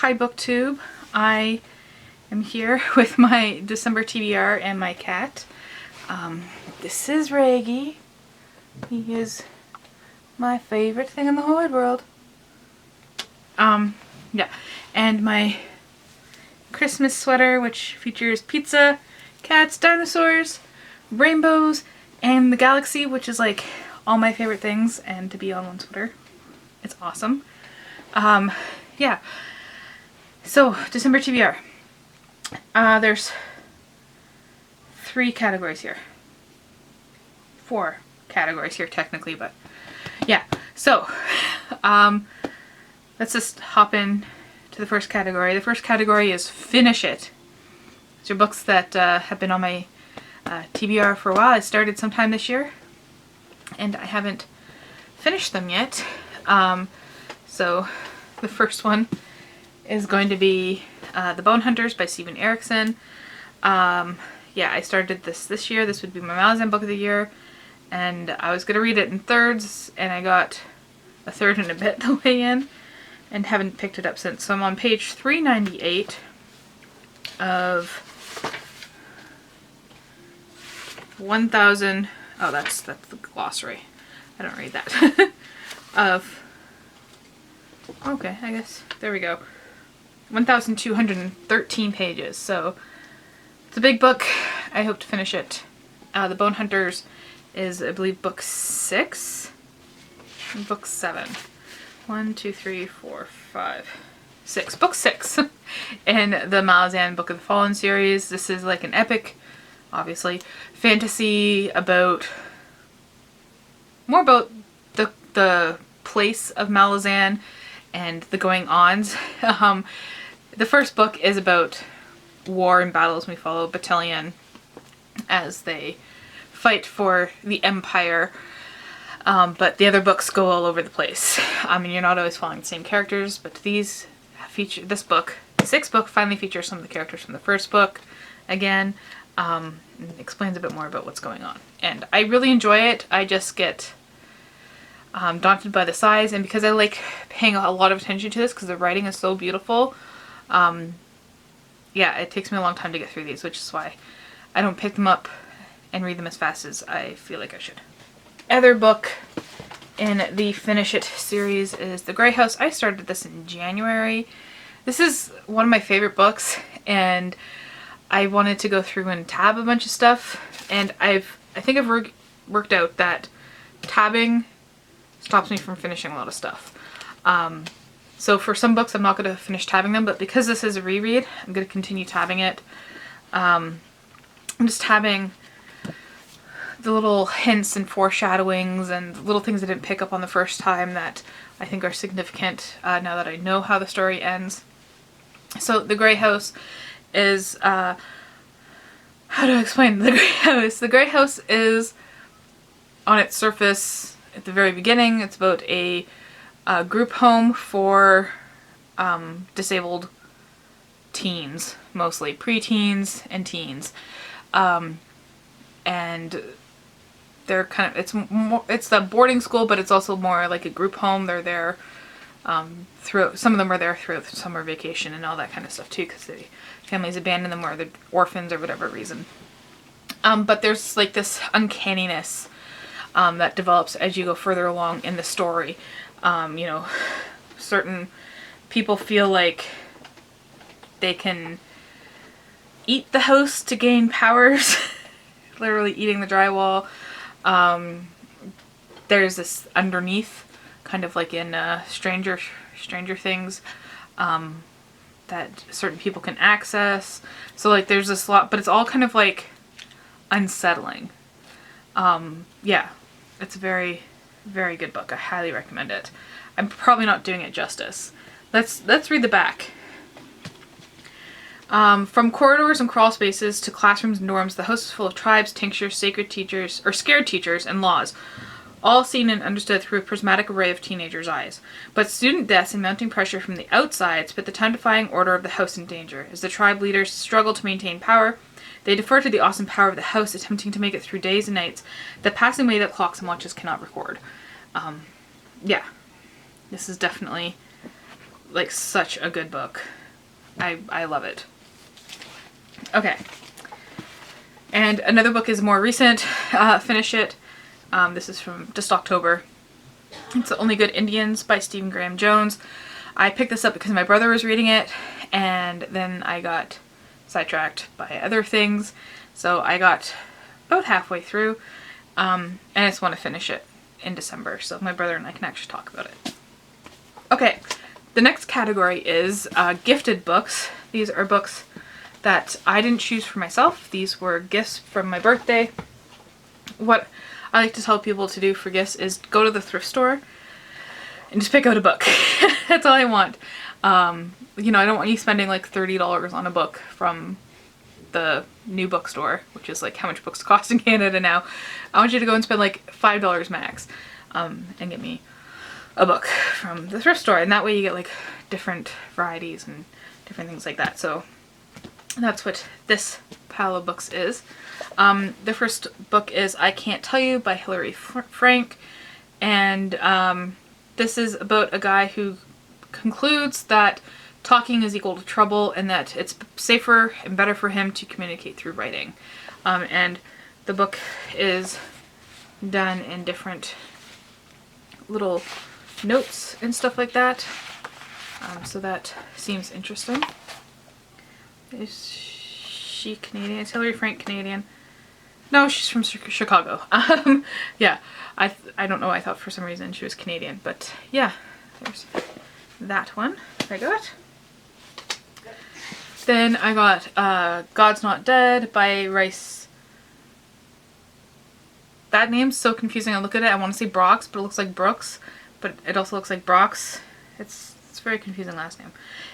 Hi BookTube. I am here with my December TBR and my cat. This is Reggie. He is my favorite thing in the whole wide world. Yeah, and my Christmas sweater, which features pizza, cats, dinosaurs, rainbows, and the galaxy, which is like all my favorite things, and to be on one sweater. It's awesome. Yeah. So, December TBR. There's 3 categories here. 4 categories here technically, but yeah. So, let's just hop in to the first category. The first category is Finish It. These are books that have been on my TBR for a while. I started sometime this year, and I haven't finished them yet. So the first one is going to be The Bone Hunters by Steven Erikson. Yeah, I started this year. This would be my Malazan book of the year, and I was going to read it in thirds, and I got a third and a bit the way in, and haven't picked it up since. So I'm on page 398 of 1,000. Oh, that's the glossary. I don't read that. Okay, I guess there we go. 1,213 pages. So it's a big book. I hope to finish it. The Bone Hunters is, I believe, book 6 and book 7. 1, 2, 3, 4, 5, 6. Book 6 in the Malazan Book of the Fallen series. This is like an epic, obviously, fantasy about more about the place of Malazan and the going-ons. The first book is about war and battles. We follow Battalion as they fight for the Empire. But the other books go all over the place. I mean, you're not always following the same characters, but this book, the 6th book, finally features some of the characters from the first book again. And explains a bit more about what's going on. And I really enjoy it. I just get daunted by the size, and because I like paying a lot of attention to this because the writing is so beautiful, yeah, it takes me a long time to get through these, which is why I don't pick them up and read them as fast as I feel like I should. Other book in the Finish It series is The Grey House. I started this in January. This is one of my favorite books, and I wanted to go through and tab a bunch of stuff, and I think I've worked out that tabbing stops me from finishing a lot of stuff. So for some books I'm not going to finish tabbing them, but because this is a reread, I'm going to continue tabbing it. I'm just tabbing the little hints and foreshadowings and little things I didn't pick up on the first time that I think are significant now that I know how the story ends. So The Grey House is, how do I explain The Grey House? The Grey House is, on its surface, at the very beginning, it's about a group home for disabled teens, mostly preteens and teens, and they're kind of, it's the boarding school, but it's also more like a group home. They're there some of them are there throughout the summer vacation and all that kind of stuff too, because the families abandon them or they're orphans or whatever reason. But there's like this uncanniness that develops as you go further along in the story. You know, certain people feel like they can eat the house to gain powers, literally eating the drywall. There's this underneath, kind of like in Stranger Things, that certain people can access. So like there's this lot, but it's all kind of like unsettling. Yeah. It's a very, very good book. I highly recommend it. I'm probably not doing it justice. Let's read the back. From corridors and crawl spaces to classrooms and dorms, the house is full of tribes, tinctures, sacred teachers, or scared teachers, and laws, all seen and understood through a prismatic array of teenagers' eyes. But student deaths and mounting pressure from the outsides put the town-defying order of the house in danger. As the tribe leaders struggle to maintain power, they defer to the awesome power of the house, attempting to make it through days and nights, the passing way that clocks and watches cannot record. Yeah. This is definitely like such a good book. I love it. Okay. And another book is more recent. Finish it. This is from just October. It's The Only Good Indians by Stephen Graham Jones. I picked this up because my brother was reading it, and then I got sidetracked by other things. So I got about halfway through, and I just want to finish it in December so my brother and I can actually talk about it. Okay, the next category is gifted books. These are books that I didn't choose for myself. These were gifts from my birthday. What I like to tell people to do for gifts is go to the thrift store and just pick out a book. That's all I want. You know, I don't want you spending like $30 on a book from the new bookstore, which is like how much books cost in Canada now. I want you to go and spend like $5 max and get me a book from the thrift store. And that way you get like different varieties and different things like that. So that's what this pile of books is. The first book is I Can't Tell You by Hilary Frank. And this is about a guy who concludes that talking is equal to trouble and that it's safer and better for him to communicate through writing. And the book is done in different little notes and stuff like that. So that seems interesting. Is she Canadian? Is Hilary Frank Canadian? No, she's from Chicago. Yeah, I don't know. I thought for some reason she was Canadian, but yeah, there's that one I got. Then I got God's Not Dead by Rice. That name's so confusing. I look at it, I want to say Brox, but it looks like Brooks, but it also looks like Brox. It's a very confusing last name.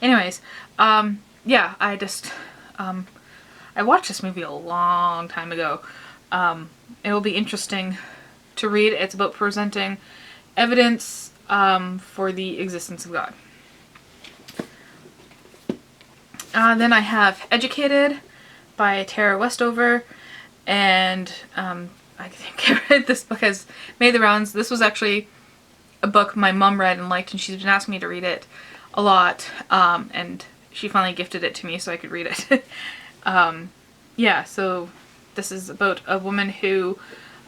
Anyways, yeah, I just, I watched this movie a long time ago. It will be interesting to read. It's about presenting evidence for the existence of God. Then I have Educated by Tara Westover, and I think this book has made the rounds. This was actually a book my mom read and liked, and she's been asking me to read it a lot, and she finally gifted it to me so I could read it. Yeah, so this is about a woman who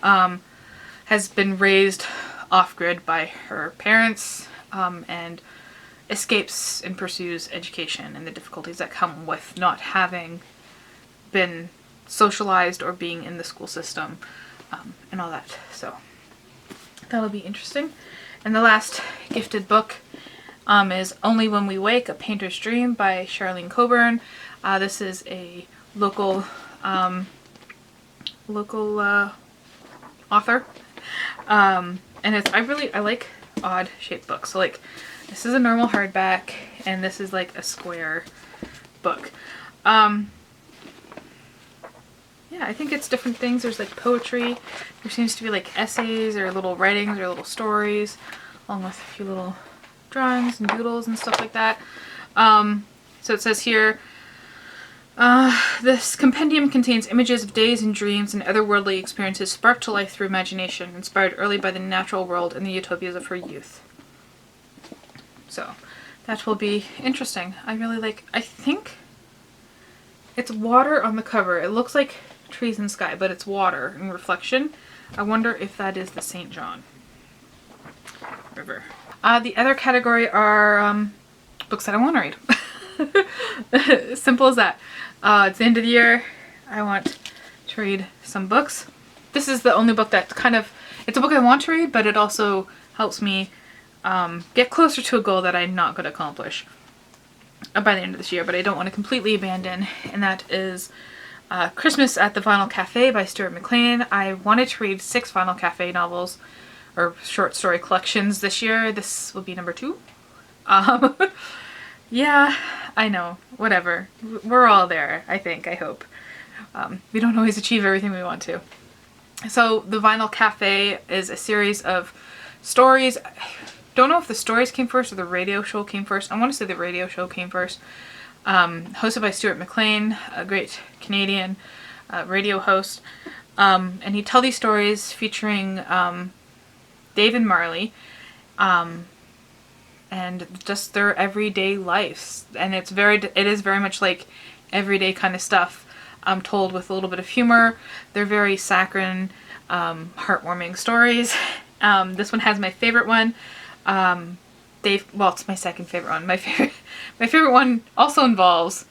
has been raised off-grid by her parents and escapes and pursues education and the difficulties that come with not having been socialized or being in the school system and all that. So that'll be interesting. And the last gifted book is Only When We Wake, A Painter's Dream by Charlene Coburn. This is a local author. And I like odd shaped books. So like this is a normal hardback and this is like a square book. Yeah, I think it's different things. There's like poetry. There seems to be like essays or little writings or little stories, along with a few little drawings and doodles and stuff like that. So it says here, this compendium contains images of days and dreams and otherworldly experiences sparked to life through imagination, inspired early by the natural world and the utopias of her youth. So that will be interesting. I think it's water on the cover. It looks like trees and sky, but it's water and reflection. I wonder if that is the St. John River. The other category are books that I want to read. Simple as that. It's the end of the year. I want to read some books. This is the only book that it's a book I want to read, but it also helps me get closer to a goal that I'm not going to accomplish by the end of this year, but I don't want to completely abandon, and that is Christmas at the Vinyl Cafe by Stuart McLean. I wanted to read 6 Vinyl Cafe novels or short story collections this year. This will be number 2. Yeah, I know, whatever. We're all there, I think, I hope. We don't always achieve everything we want to. So the Vinyl Cafe is a series of stories. I don't know if the stories came first or the radio show came first. I want to say the radio show came first. Hosted by Stuart McLean, a great Canadian radio host. And he'd tell these stories featuring Dave and Marley. and just their everyday lives. And it is very much like everyday kind of stuff, told with a little bit of humor. They're very saccharine, heartwarming stories. This one has my favorite one. Well, it's my second favorite one. My favorite one also involves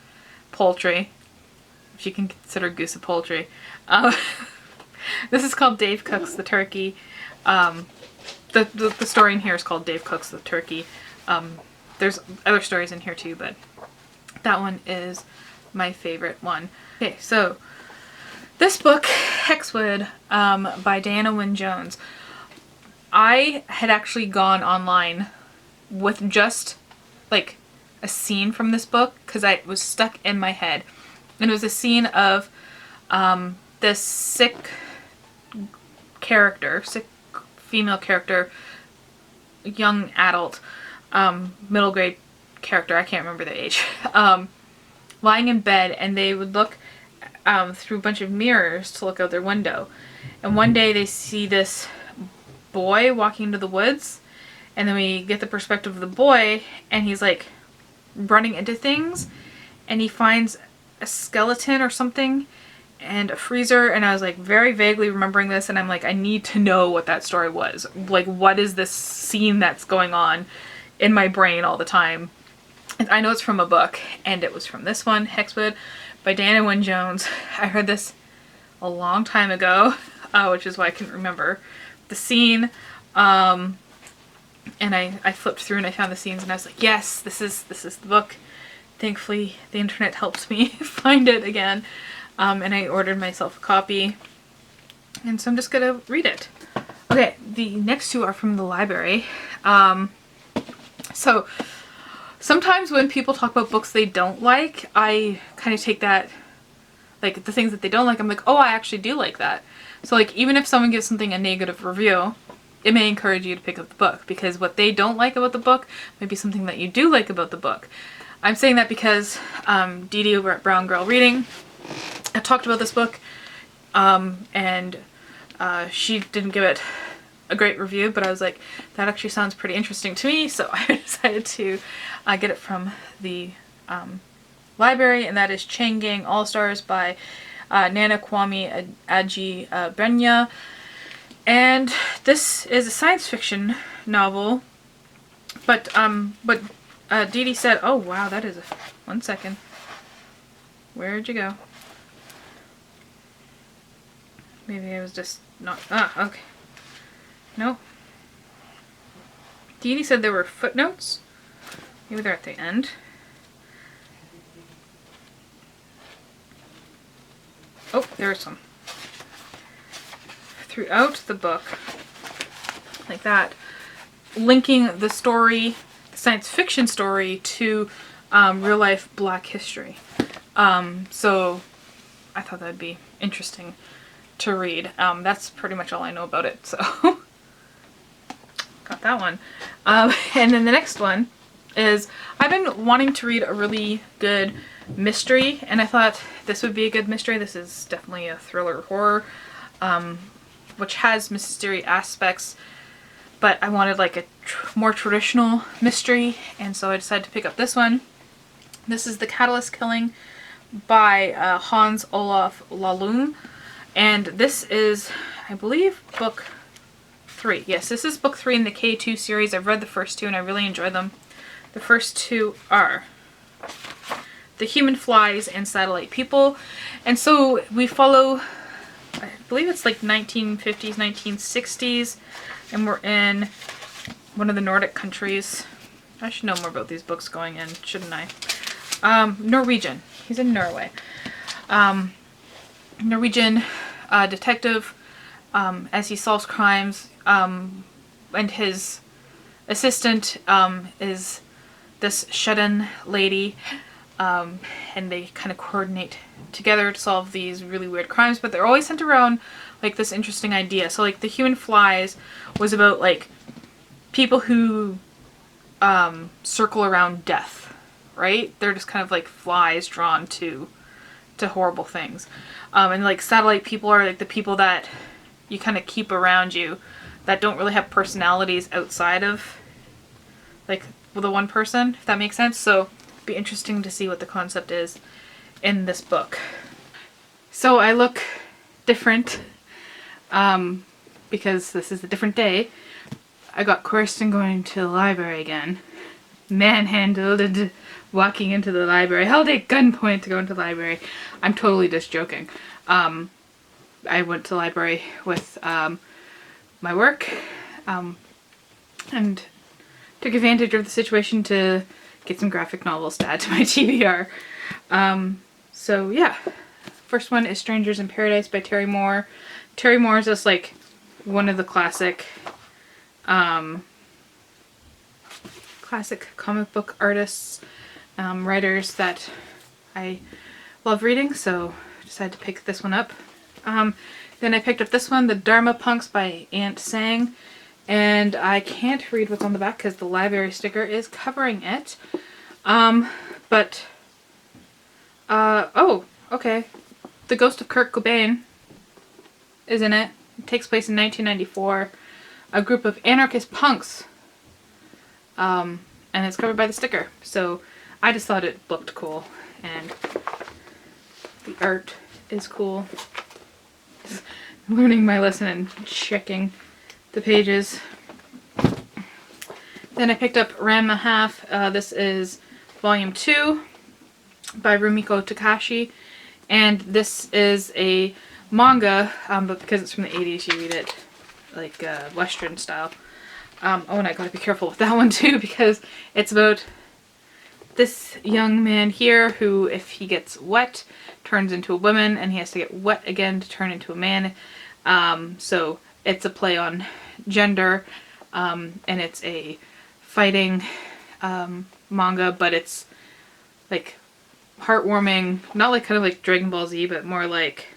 poultry, if you can consider goose a poultry. This is called Dave Cooks the Turkey. The story in here is called Dave Cooks the Turkey. There's other stories in here too, but that one is my favorite one. Okay, so this book, Hexwood, by Diana Wynne Jones. I had actually gone online with just like a scene from this book because I was stuck in my head. And it was a scene of this sick female character, young adult, middle grade character, I can't remember the age, lying in bed, and they would look through a bunch of mirrors to look out their window. And one day they see this boy walking into the woods, and then we get the perspective of the boy, and he's like running into things, and he finds a skeleton or something and a freezer, and I was like very vaguely remembering this, and I'm like, I need to know what that story was. Like, what is this scene that's going on in my brain all the time? And I know it's from a book, and it was from this one, Hexwood by Diana Wynne Jones. I heard this a long time ago, which is why I couldn't remember the scene. And I flipped through and I found the scenes, and I was like, yes, this is the book. Thankfully, the internet helped me find it again. And I ordered myself a copy. And so I'm just gonna read it. Okay, the next two are from the library. So sometimes when people talk about books they don't like, I kind of take that, like the things that they don't like, I'm like, oh, I actually do like that. So like, even if someone gives something a negative review, it may encourage you to pick up the book, because what they don't like about the book might be something that you do like about the book. I'm saying that because Dee Dee over at Brown Girl Reading, I talked about this book, and she didn't give it a great review, but I was like, that actually sounds pretty interesting to me, so I decided to get it from the library, and that is Chain Gang All-Stars by Nana Kwame Adji Benya. And this is a science fiction novel, but Dee Dee said, oh wow, that is one second. Where'd you go? Maybe I was just not, okay. No. Dee Dee said there were footnotes. Maybe they're at the end. Oh, there's some. Throughout the book, like that, linking the story, the science fiction story, to real life Black history. So I thought that'd be interesting to read. That's pretty much all I know about it, so got that one. And then the next one is, I've been wanting to read a really good mystery, and I thought this would be a good mystery. This is definitely a thriller horror, which has mystery aspects, but I wanted like a more traditional mystery, and so I decided to pick up this one. This is The Catalyst Killing by Hans Olaf Lahlum, and this is, I believe, book 3. Yes, this is book 3 in the K2 series. I've read the first 2 and I really enjoyed them. The first 2 are The Human Flies and Satellite People, and so we follow, I believe it's like 1950s, 1960s, and we're in one of the Nordic countries. I should know more about these books going in, shouldn't I? Norwegian. He's in Norway. Norwegian detective, as he solves crimes, and his assistant is this shut-in lady, and they kind of coordinate together to solve these really weird crimes, but they're always centered around like this interesting idea. So like The Human Flies was about like people who circle around death, right? They're just kind of like flies drawn to horrible things. And like Satellite People are like the people that you kind of keep around you that don't really have personalities outside of like the one person, if that makes sense. So it'd be interesting to see what the concept is in this book. So I look different because this is a different day. I got Kirsten going to the library again, manhandled and walking into the library, held at gunpoint to go into the library. I'm totally just joking. I went to the library with my work and took advantage of the situation to get some graphic novels to add to my TBR. So yeah, first one is Strangers in Paradise by Terry Moore. Terry Moore is just like one of the classic comic book artists, writers that I love reading, so I decided to pick this one up. Then I picked up this one, The Dharma Punks by Aunt Sang, and I can't read what's on the back because the library sticker is covering it. Oh, okay. The Ghost of Kurt Cobain is in it. It takes place in 1994. A group of anarchist punks. And it's covered by the sticker. So I just thought it looked cool. And the art is cool. Just learning my lesson and checking the pages. Then I picked up Ranma Half. This is volume 2 by Rumiko Takahashi. And this is a manga, but because it's from the 80s, you read it like Western style. Oh, and I gotta be careful with that one too, because it's about this young man here who, if he gets wet, turns into a woman, and he has to get wet again to turn into a man. So it's a play on gender, and it's a fighting manga, but it's like heartwarming, not like kind of like Dragon Ball Z, but more like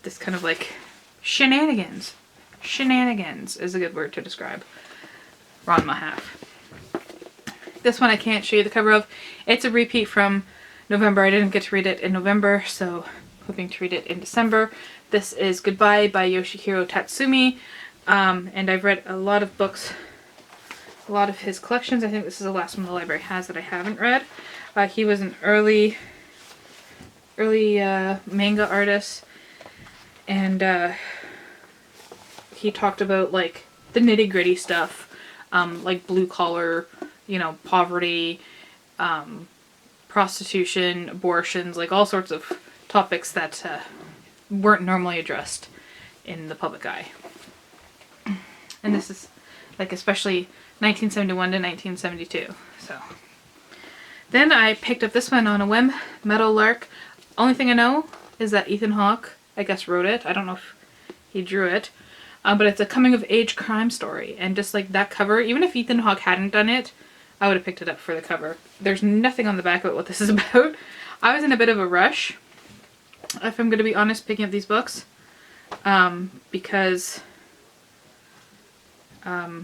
this kind of like shenanigans. Shenanigans is a good word to describe Ranma Half. This one I can't show you the cover of. It's a repeat from November. I didn't get to read it in November, so hoping to read it in December. This is Goodbye by Yoshihiro Tatsumi, and I've read a lot of books, a lot of his collections. I think this is the last one the library has that I haven't read. He was an early manga artist, and he talked about like the nitty-gritty stuff, like blue collar, you know, poverty, prostitution, abortions, like all sorts of topics that weren't normally addressed in the public eye. And this is like especially 1971 to 1972. So then I picked up this one on a whim, Meadowlark. Only thing I know is that Ethan Hawke, I guess, wrote it. I don't know if he drew it. But it's a coming-of-age crime story, and just like that cover, even if Ethan Hawke hadn't done it, I would have picked it up for the cover. There's nothing on the back about what this is about. I was in a bit of a rush, if I'm going to be honest, picking up these books, because I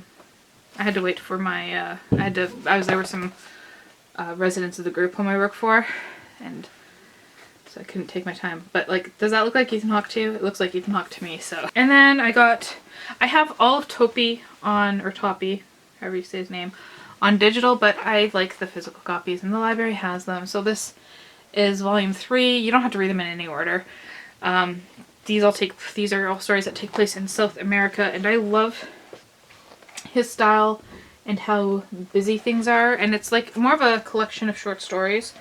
had to wait for my, there were some residents of the group whom I work for, and so I couldn't take my time. But like, does that look like Ethan Hawke to you? It looks like Ethan Hawke to me, so. And then I have all of Topi or Toppy, however you say his name, on digital, but I like the physical copies and the library has them. So this is volume 3. You don't have to read them in any order. These are all stories that take place in South America, and I love his style and how busy things are. And it's like more of a collection of short stories.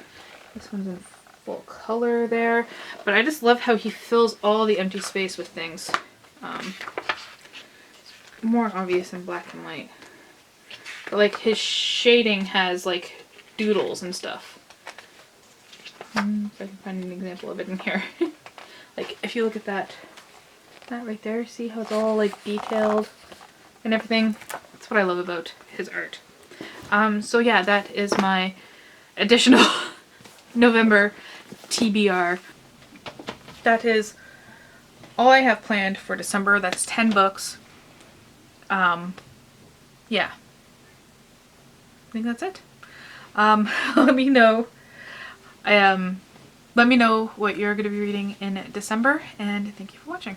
This one's in full color there, but I just love how he fills all the empty space with things. More obvious in black and white, but like his shading has like doodles and stuff. If I can find an example of it in here. Like if you look at that right there, see how it's all like detailed and everything. That's what I love about his art. So yeah, that is my additional November TBR. That is all I have planned for December. That's 10 books. Yeah. I think that's it. Let me know. Let me know what you're going to be reading in December, and thank you for watching.